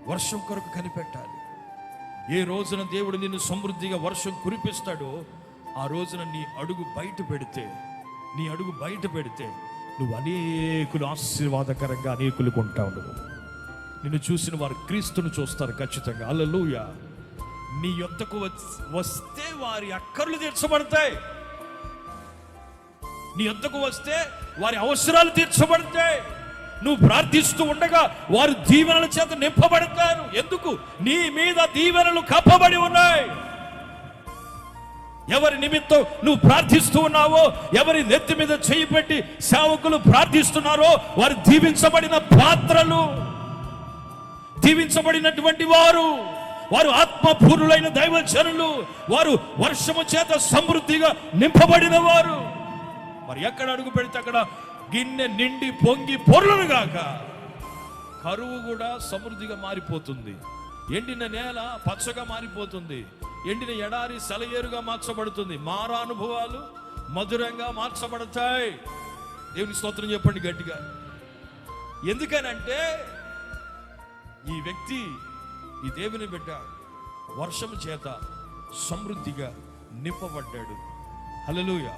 వర్షం కొరకు కనిపెట్టాలి. ఏ రోజున దేవుడు నిన్ను సమృద్ధిగా వర్షం కురిపిస్తాడో ఆ రోజున నీ అడుగు బయట పెడితే నువ్వు అనేకులు ఆశీర్వాదకరంగా అనేకులకు ఉంటావు. నువ్వు నిన్ను చూసిన వారు క్రీస్తును చూస్తారు ఖచ్చితంగా. హల్లెలూయా. నీ యొద్దకు వస్తే వారి అక్కర్లు తీర్చబడతాయి. నీ యొద్దకు వస్తే వారి అవసరాలు తీర్చబడతాయి. నువ్వు ప్రార్థిస్తూ ఉండగా వారు దీవెనల చేత నింపబడతారు. ఎందుకు? నీ మీద దీవెనలు కప్పబడి ఉన్నాయి. ఎవరి నిమిత్తం నువ్వు ప్రార్థిస్తూ ఉన్నావో, ఎవరి నెత్తి మీద చేయి పెట్టి సేవకులు ప్రార్థిస్తున్నారో వారు దీవించబడిన పాత్రలు, దీవించబడినటువంటి వారు ఆత్మపూర్ణులైన దైవజనులు, వారు వర్షము చేత సమృద్ధిగా నింపబడిన వారు. మరి ఎక్కడ అడుగు పెడితే అక్కడ గిన్నె నిండి పొంగి పొర్లును గాక. కరువు కూడా సమృద్ధిగా మారిపోతుంది. ఎండిన నేల పచ్చగా మారిపోతుంది. ఎండిన ఎడారి సెలయేరుగా మార్చబడుతుంది. మారా అనుభవాలు మధురంగా మార్చబడతాయి. దేవుని స్తోత్రం చెప్పండి గట్టిగా. ఎందుకనంటే ఈ వ్యక్తి, ఈ దేవుని బిడ్డ వర్షం చేత సమృద్ధిగా నింపబడ్డాడు. హల్లెలూయా.